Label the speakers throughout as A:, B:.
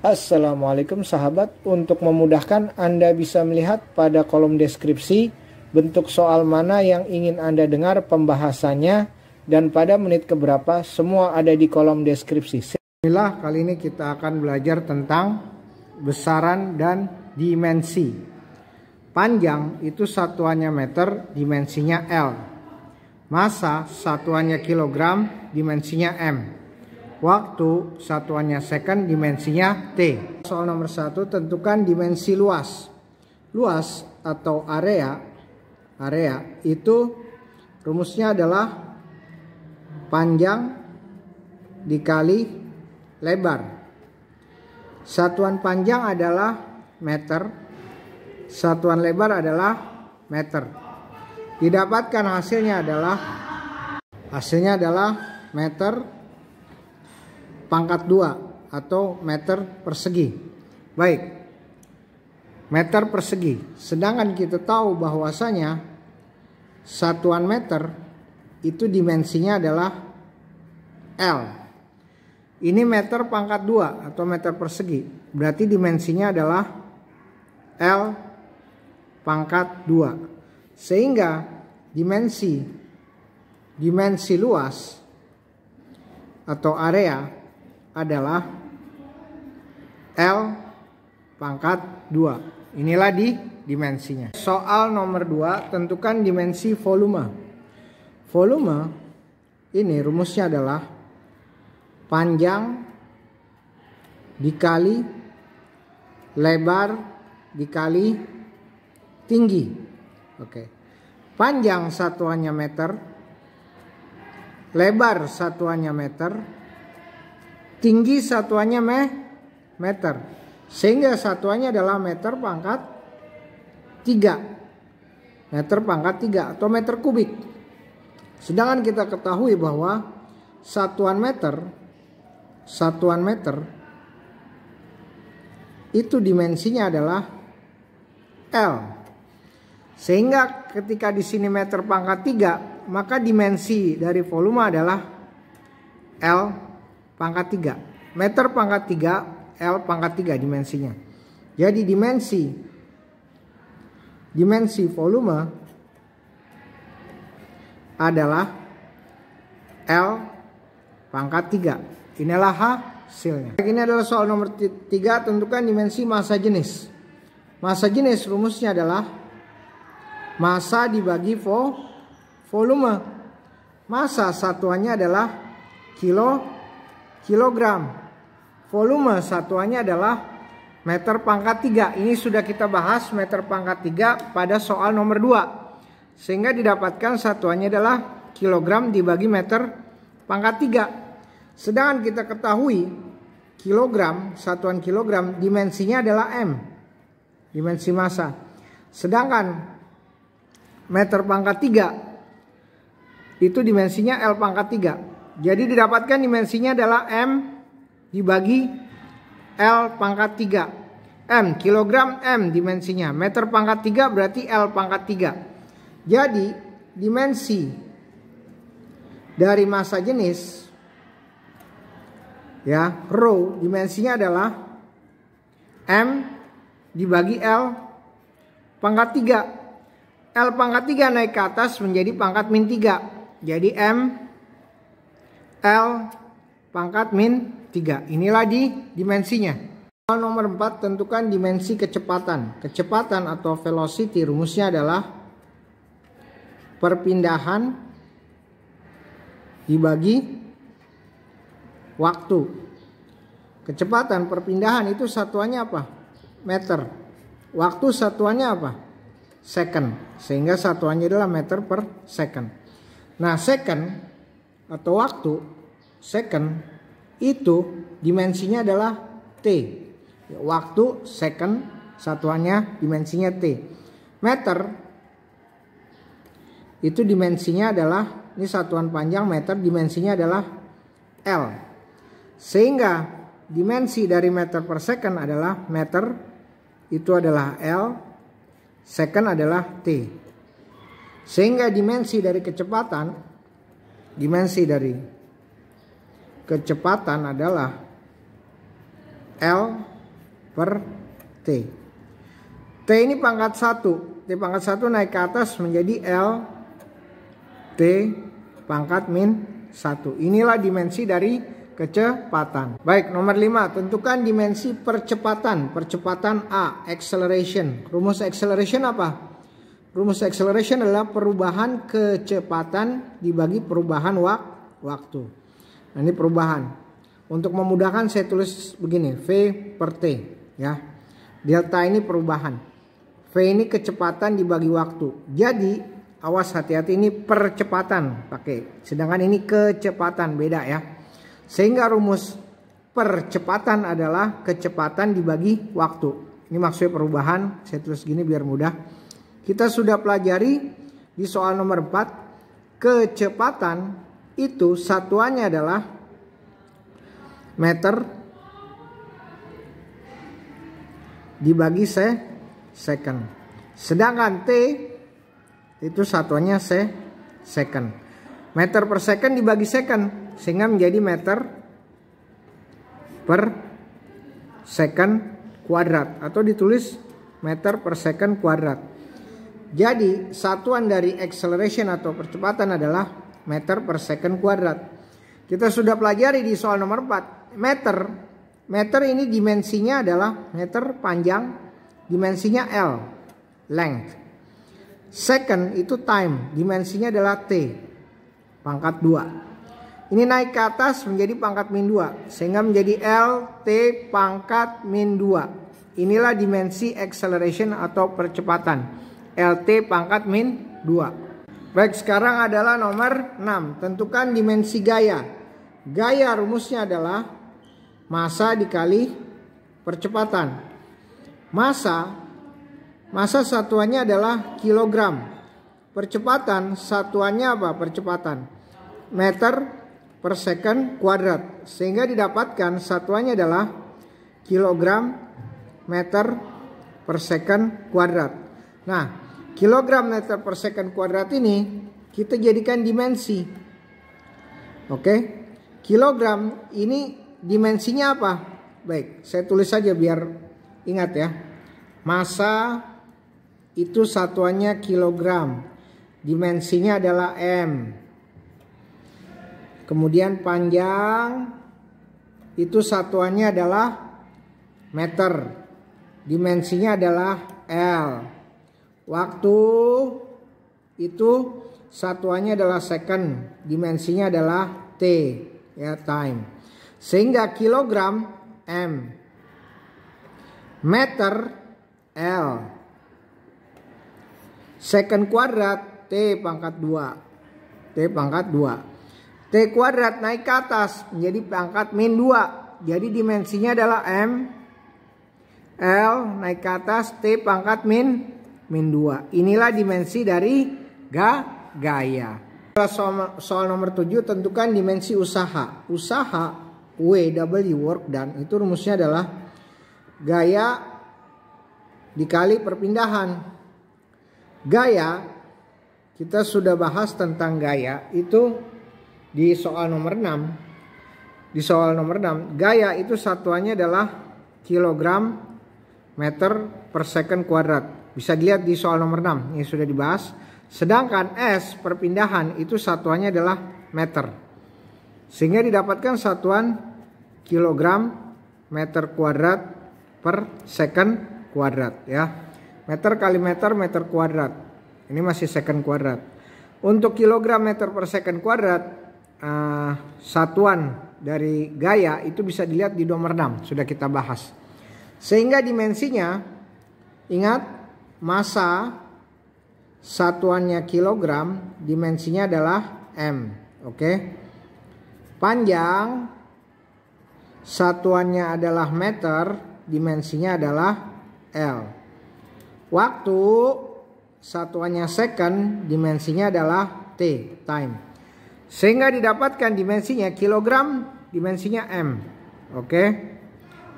A: Assalamualaikum sahabat, untuk memudahkan Anda bisa melihat pada kolom deskripsi bentuk soal mana yang ingin Anda dengar pembahasannya dan pada menit keberapa, semua ada di kolom deskripsi. Bismillah, kali ini kita akan belajar tentang besaran dan dimensi. Panjang itu satuannya meter, dimensinya L. Massa satuannya kilogram, dimensinya M. Waktu satuannya second, dimensinya T. Soal nomor 1, tentukan dimensi luas. Luas atau area itu rumusnya adalah panjang dikali lebar. Satuan panjang adalah meter, satuan lebar adalah meter. Didapatkan hasilnya adalah meter pangkat 2 atau meter persegi. Baik, meter persegi. Sedangkan kita tahu bahwasanya satuan meter itu dimensinya adalah L. Ini meter pangkat 2 atau meter persegi. Berarti dimensinya adalah L pangkat 2. Sehingga dimensi luas atau area adalah L pangkat 2. Inilah dimensinya. Soal nomor 2, tentukan dimensi volume. Volume ini rumusnya adalah panjang dikali lebar dikali tinggi. Oke. Panjang satuannya meter, lebar satuannya meter, tinggi satuannya meter, sehingga satuannya adalah meter pangkat 3, meter pangkat 3 atau meter kubik. Sedangkan kita ketahui bahwa satuan meter itu dimensinya adalah L, sehingga ketika di sini meter pangkat 3, maka dimensi dari volume adalah L pangkat 3. Meter pangkat 3, L pangkat 3 dimensinya. Jadi dimensi volume adalah L pangkat 3. Inilah hasilnya. Ini adalah soal nomor 3, tentukan dimensi massa jenis. Massa jenis rumusnya adalah massa dibagi volume. Massa satuannya adalah kilogram. Volume satuannya adalah meter pangkat 3. Ini sudah kita bahas meter pangkat 3 pada soal nomor 2. Sehingga didapatkan satuannya adalah kilogram dibagi meter pangkat 3. Sedangkan kita ketahui kilogram, satuan kilogram dimensinya adalah M, dimensi massa. Sedangkan meter pangkat 3 itu dimensinya L pangkat 3. Jadi didapatkan dimensinya adalah M dibagi L pangkat 3. M, kilogram, M dimensinya. Meter pangkat 3 berarti L pangkat 3. Jadi dimensi dari massa jenis, ya, rho, dimensinya adalah M dibagi L pangkat 3. L pangkat 3 naik ke atas menjadi pangkat min 3. Jadi M L pangkat min 3. Inilah dimensinya. Soal nomor 4, tentukan dimensi kecepatan. Kecepatan atau velocity rumusnya adalah perpindahan dibagi waktu. Kecepatan perpindahan itu satuannya apa? Meter. Waktu satuannya apa? Second. Sehingga satuannya adalah meter per second. Nah, second atau waktu second itu dimensinya adalah T. Waktu second satuannya dimensinya T. Meter itu dimensinya adalah, ini satuan panjang meter, dimensinya adalah L. Sehingga dimensi dari meter per second adalah meter, itu adalah L, second adalah T. Sehingga dimensi dari kecepatan adalah L per T. T ini pangkat 1. T pangkat 1 naik ke atas menjadi L T pangkat min 1. Inilah dimensi dari kecepatan. Baik, nomor 5. Tentukan dimensi percepatan. Percepatan A, acceleration. Rumus acceleration apa? Rumus acceleration adalah perubahan kecepatan dibagi perubahan waktu. Nah, ini perubahan. Untuk memudahkan saya tulis begini, V per T ya. Delta ini perubahan. V ini kecepatan dibagi waktu. Jadi awas, hati-hati, ini percepatan pakai. Sedangkan ini kecepatan, beda ya. Sehingga rumus percepatan adalah kecepatan dibagi waktu. Ini maksudnya perubahan. Saya tulis gini biar mudah. Kita sudah pelajari di soal nomor 4. Kecepatan itu satuannya adalah meter dibagi second. Sedangkan T itu satuannya second. Meter per second dibagi second sehingga menjadi meter per second kuadrat atau ditulis meter per second kuadrat. Jadi satuan dari acceleration atau percepatan adalah meter per second kuadrat. Kita sudah pelajari di soal nomor 4. Meter ini dimensinya adalah meter panjang, dimensinya L, length. Second itu time, dimensinya adalah T, pangkat 2. Ini naik ke atas menjadi pangkat min 2, sehingga menjadi L, T, pangkat min 2. Inilah dimensi acceleration atau percepatan, LT pangkat min 2. Baik, sekarang adalah nomor 6. Tentukan dimensi gaya. Gaya rumusnya adalah massa dikali percepatan. Massa satuannya adalah kilogram. Percepatan satuannya apa? Percepatan meter per second kuadrat. Sehingga didapatkan satuannya adalah kilogram meter per second kuadrat. Nah, kilogram meter per second kuadrat ini kita jadikan dimensi. Oke, kilogram ini dimensinya apa? Baik, saya tulis saja biar ingat ya. Massa itu satuannya kilogram. Dimensinya adalah M. Kemudian panjang itu satuannya adalah meter. Dimensinya adalah L. Waktu itu satuannya adalah second. Dimensinya adalah T, ya, time. Sehingga kilogram M, meter L, second kuadrat T pangkat 2. T pangkat 2. T kuadrat naik ke atas menjadi pangkat min 2. Jadi dimensinya adalah M, L naik ke atas T pangkat min 2. Inilah dimensi dari gaya. Soal nomor 7, tentukan dimensi usaha. Usaha WW, work done, itu rumusnya adalah gaya dikali perpindahan. Gaya, kita sudah bahas tentang gaya itu di soal nomor 6. Di soal nomor 6, gaya itu satuannya adalah kilogram meter per second kuadrat. Bisa dilihat di soal nomor 6, ini sudah dibahas. Sedangkan S, perpindahan, itu satuannya adalah meter. Sehingga didapatkan satuan kilogram meter kuadrat per second kuadrat ya. Meter kali meter, meter kuadrat. Ini masih second kuadrat. Untuk kilogram meter per second kuadrat, satuan dari gaya itu bisa dilihat di nomor 6, sudah kita bahas. Sehingga dimensinya, ingat, massa satuannya kilogram, dimensinya adalah M. Oke. Panjang satuannya adalah meter, dimensinya adalah L. Waktu satuannya second, dimensinya adalah T, time. Sehingga didapatkan dimensinya kilogram, dimensinya M. Oke.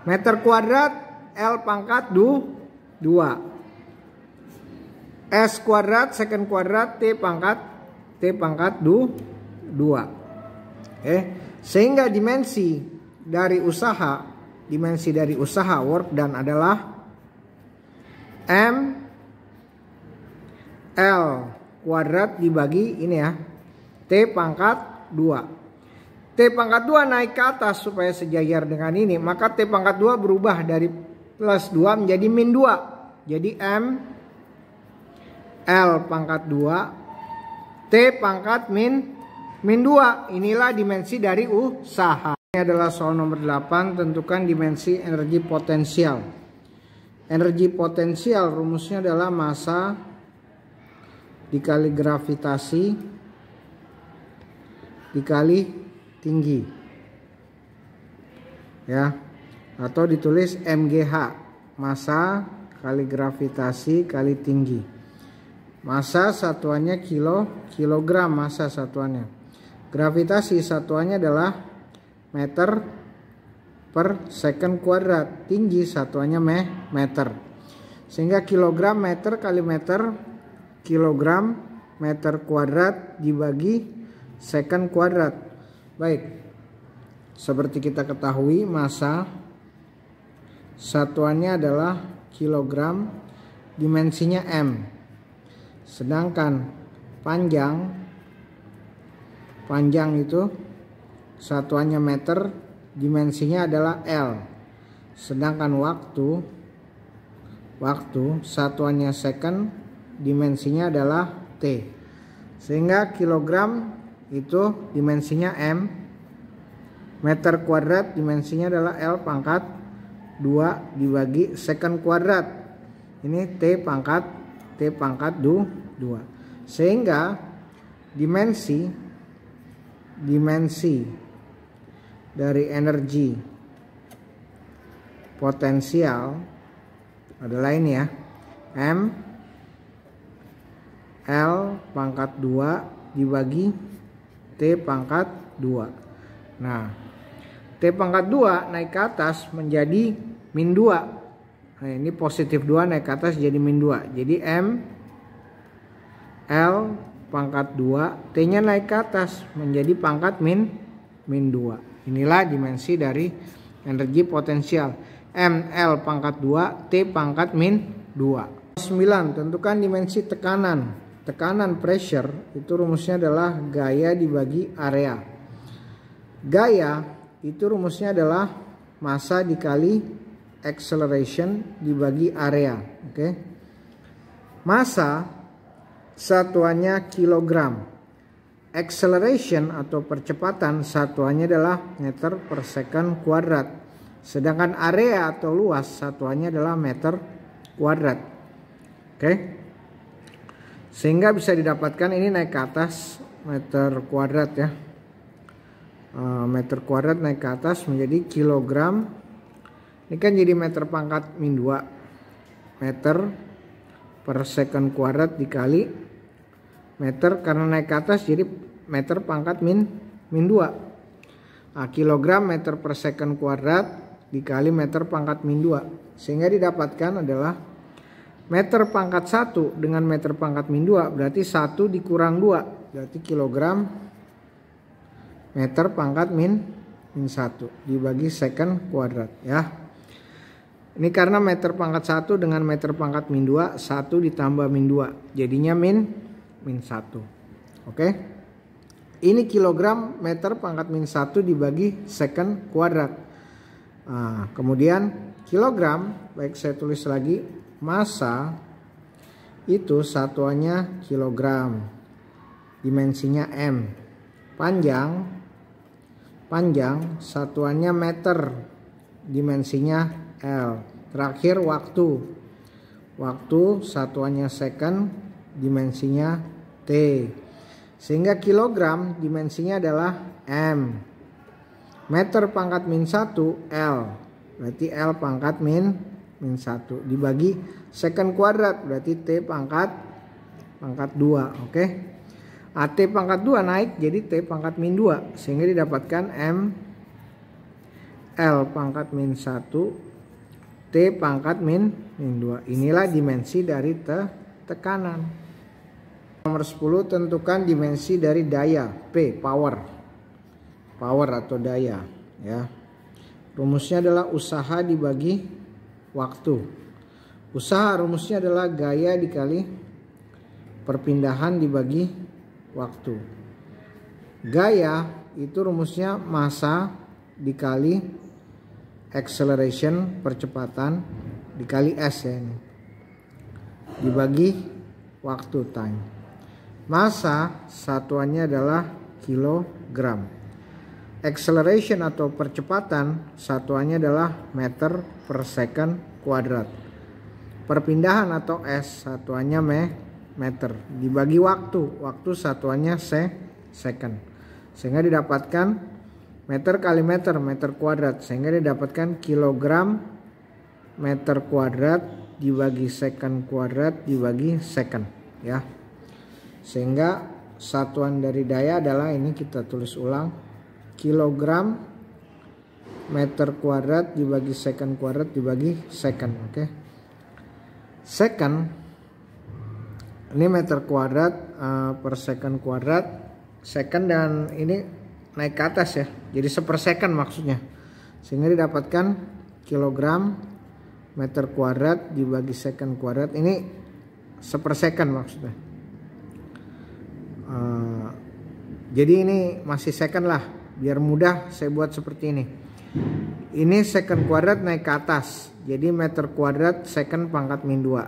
A: Meter kuadrat L pangkat 2. S kuadrat second kuadrat T pangkat 2. Sehingga dimensi dari usaha dimensi dari usaha work done adalah M L kuadrat dibagi ini ya, T pangkat 2. T pangkat 2 naik ke atas supaya sejajar dengan ini, maka T pangkat 2 berubah dari plus 2 menjadi min 2. Jadi M L pangkat 2 T pangkat min 2. Inilah dimensi dari usaha. Ini adalah soal nomor 8. Tentukan dimensi energi potensial. Energi potensial rumusnya adalah massa dikali gravitasi dikali tinggi. Ya. Atau ditulis MGH, massa kali gravitasi kali tinggi. Massa satuannya kilogram, massa satuannya. Gravitasi satuannya adalah meter per second kuadrat. Tinggi satuannya meter. Sehingga kilogram meter kali meter, kilogram meter kuadrat dibagi second kuadrat. Baik, seperti kita ketahui massa satuannya adalah kilogram, dimensinya M. Sedangkan panjang itu satuannya meter, dimensinya adalah L. Sedangkan waktu satuannya second, dimensinya adalah T. Sehingga kilogram itu dimensinya M, meter kuadrat dimensinya adalah L pangkat 2 dibagi second kuadrat. Ini T pangkat 2. Sehingga dimensi dari energi potensial adalah ini ya, M L pangkat 2 dibagi T pangkat 2. Nah, T pangkat 2 naik ke atas menjadi min 2. Nah, ini positif 2 naik ke atas jadi min 2. Jadi M L pangkat 2, T-nya naik ke atas menjadi pangkat min 2. Inilah dimensi dari energi potensial. M L pangkat 2, T pangkat min 2. 9. Tentukan dimensi tekanan. Tekanan pressure itu rumusnya adalah gaya dibagi area. Gaya itu rumusnya adalah massa dikali acceleration dibagi area. Oke. Massa satuannya kilogram. Acceleration atau percepatan satuannya adalah meter per second kuadrat. Sedangkan area atau luas satuannya adalah meter kuadrat. Oke. Sehingga bisa didapatkan ini naik ke atas meter kuadrat ya. Meter kuadrat naik ke atas menjadi kilogram. Ini kan jadi meter pangkat min 2. Meter per second kuadrat dikali meter, karena naik ke atas jadi meter pangkat min 2. Nah, kilogram meter per second kuadrat dikali meter pangkat min 2. Sehingga didapatkan adalah meter pangkat 1 dengan meter pangkat min 2 berarti 1 dikurang 2. Berarti kilogram meter pangkat min 1 dibagi second kuadrat ya. Ini karena meter pangkat 1 dengan meter pangkat min 2, 1 ditambah min 2 jadinya min 1. Oke. Ini kilogram meter pangkat min 1 dibagi second kuadrat. Nah, kemudian kilogram, baik saya tulis lagi, massa itu satuannya kilogram, dimensinya M. Panjang satuannya meter, dimensinya L. Terakhir waktu satuannya second, dimensinya T. Sehingga kilogram dimensinya adalah M. Meter pangkat min 1 L. Berarti L pangkat min 1 dibagi second kuadrat berarti T pangkat 2. Oke. T pangkat 2 naik jadi T pangkat min 2 sehingga didapatkan M L pangkat min 1 T pangkat min 2. Inilah dimensi dari tekanan. Nomor 10, tentukan dimensi dari daya P, power atau daya ya. rumusnya adalah usaha dibagi waktu. Usaha rumusnya adalah gaya dikali perpindahan dibagi waktu. Gaya itu rumusnya massa dikali acceleration percepatan dikali S ya ini. Dibagi waktu time. Massa satuannya adalah kilogram. Acceleration atau percepatan satuannya adalah meter per second kuadrat. Perpindahan atau S satuannya meter. Dibagi waktu satuannya second. Sehingga didapatkan meter kali meter kuadrat. Sehingga didapatkan kilogram meter kuadrat dibagi second kuadrat dibagi second ya. Sehingga satuan dari daya adalah ini, kita tulis ulang, kilogram meter kuadrat dibagi second kuadrat dibagi second. Oke. Second ini meter kuadrat per second kuadrat. Second dan ini naik ke atas ya. Jadi sepersecond maksudnya. Sehingga didapatkan kilogram meter kuadrat dibagi second kuadrat. Ini sepersecond maksudnya. Jadi ini masih second lah. Biar mudah saya buat seperti ini. Ini second kuadrat naik ke atas. Jadi meter kuadrat second pangkat min 2.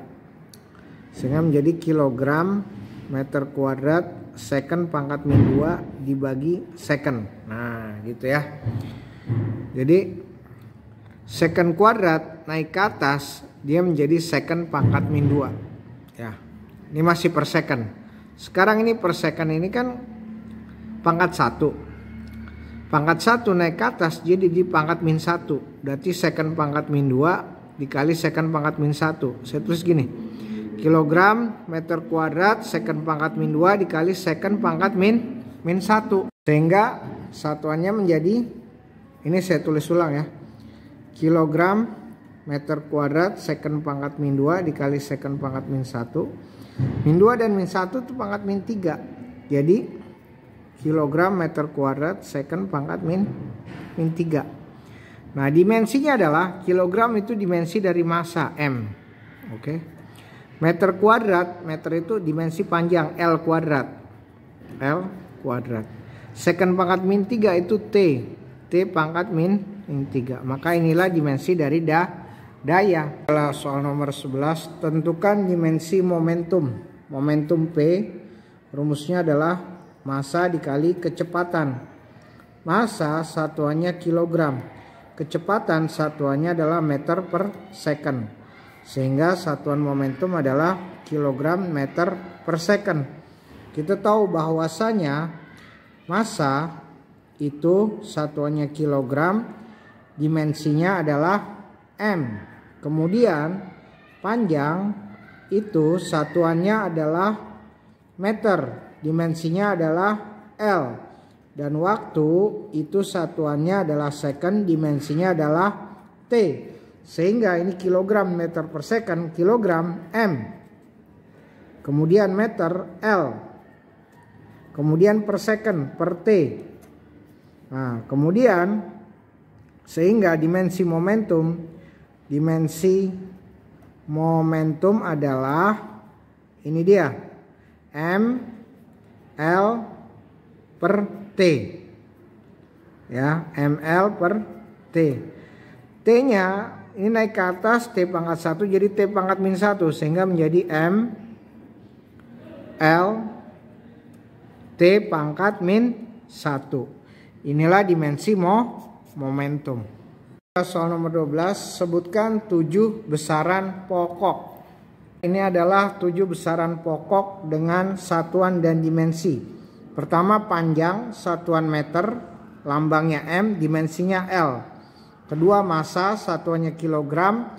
A: Sehingga menjadi kilogram meter kuadrat second pangkat min 2 dibagi second. Nah gitu ya. Jadi second kuadrat naik ke atas, dia menjadi second pangkat min 2 ya. Ini masih per second. Sekarang ini per second ini kan pangkat 1. Pangkat 1 naik ke atas jadi di pangkat min 1. Berarti second pangkat min 2 dikali second pangkat min 1. Saya tulis gini. Kilogram meter kuadrat second pangkat min 2 dikali second pangkat min 1. Sehingga satuannya menjadi, ini saya tulis ulang ya. Kilogram meter kuadrat second pangkat min 2 dikali second pangkat min 1. Min 2 dan min 1 itu pangkat min 3. Jadi kilogram meter kuadrat second pangkat min 3. Nah dimensinya adalah kilogram itu dimensi dari massa M. Oke. Meter kuadrat, meter itu dimensi panjang L kuadrat. Second pangkat min 3 itu T pangkat min 3. Maka inilah dimensi dari daya. Soal nomor 11, tentukan dimensi momentum. Momentum P rumusnya adalah massa dikali kecepatan. Massa satuannya kilogram. Kecepatan satuannya adalah meter per second. Sehingga satuan momentum adalah kilogram meter per second. Kita tahu bahwasanya massa itu satuannya kilogram, dimensinya adalah M. Kemudian panjang itu satuannya adalah meter. Dimensinya adalah L, dan waktu itu satuannya adalah second, dimensinya adalah T. Sehingga ini kilogram meter per second, kilogram M. Kemudian meter L. Kemudian per second per T. Nah, kemudian sehingga dimensi momentum adalah ini dia, M L per T ya, ML per T. T-nya ini naik ke atas, T pangkat 1 jadi T pangkat min 1, sehingga menjadi M L T pangkat min 1. Inilah dimensi momentum. Soal nomor 12, sebutkan 7 besaran pokok. Ini adalah 7 besaran pokok dengan satuan dan dimensi. Pertama panjang, satuan meter, lambangnya M, dimensinya L. Kedua massa, satuannya kilogram,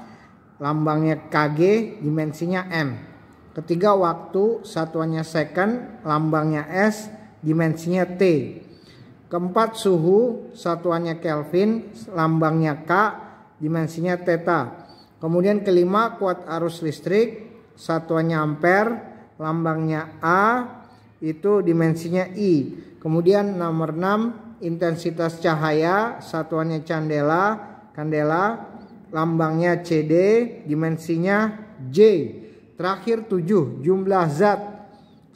A: lambangnya kg, dimensinya M. Ketiga waktu, satuannya second, lambangnya S, dimensinya T. Keempat suhu, satuannya Kelvin, lambangnya K, dimensinya theta. Kemudian kelima kuat arus listrik, satuannya ampere, lambangnya A, itu dimensinya I. Kemudian nomor 6 intensitas cahaya, satuannya candela, Kandela, lambangnya CD, dimensinya J. Terakhir 7, jumlah zat,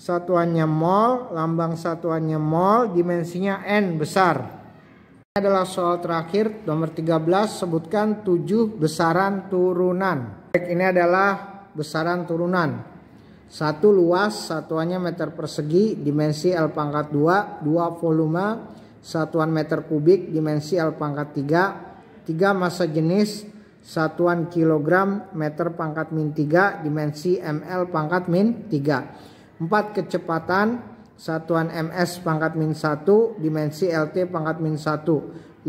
A: satuannya mol, lambang satuannya mol, dimensinya N besar. Ini adalah soal terakhir nomor 13, sebutkan 7 besaran turunan. Baik, ini adalah besaran turunan. 1 luas, satuannya meter persegi, dimensi L pangkat 2. 2 volume, satuan meter kubik, dimensi L pangkat 3. 3 massa jenis, satuan kilogram, meter pangkat min 3, dimensi ml pangkat min 3. 4 kecepatan, satuan ms pangkat min 1, dimensi lt pangkat min 1. 5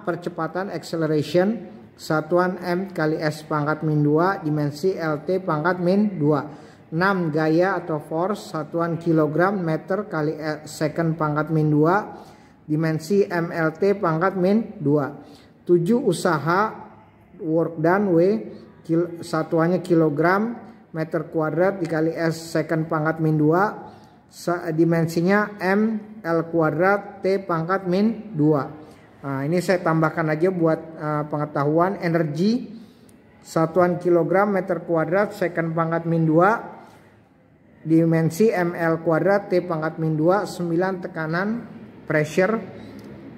A: percepatan acceleration, satuan m kali s pangkat min 2, dimensi lt pangkat min 2. 6 gaya atau force, satuan kilogram, meter kali second pangkat min 2, dimensi mlt pangkat min 2. 7 usaha, work done W, satuannya kilogram, meter kuadrat dikali S second pangkat min 2, dimensinya M L kuadrat T pangkat min 2. Nah, ini saya tambahkan aja buat pengetahuan. Energi, satuan kilogram, meter kuadrat, second pangkat min 2, dimensi ML kuadrat T pangkat min 2. 9 tekanan, pressure,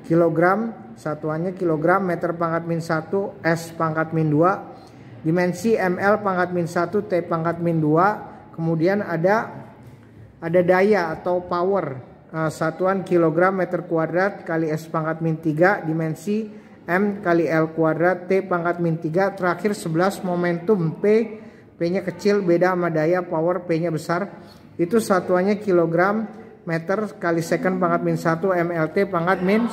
A: kilogram, satuannya kilogram, meter pangkat min 1, S pangkat min 2, dimensi ML pangkat min 1, T pangkat min 2. Kemudian ada daya atau power, satuan kilogram, meter kuadrat kali S pangkat min 3, dimensi M kali L kuadrat, T pangkat min 3. Terakhir 11 momentum, P nya kecil, beda sama daya, power P nya besar. Itu satuannya kilogram, meter kali second pangkat min 1, MLT pangkat min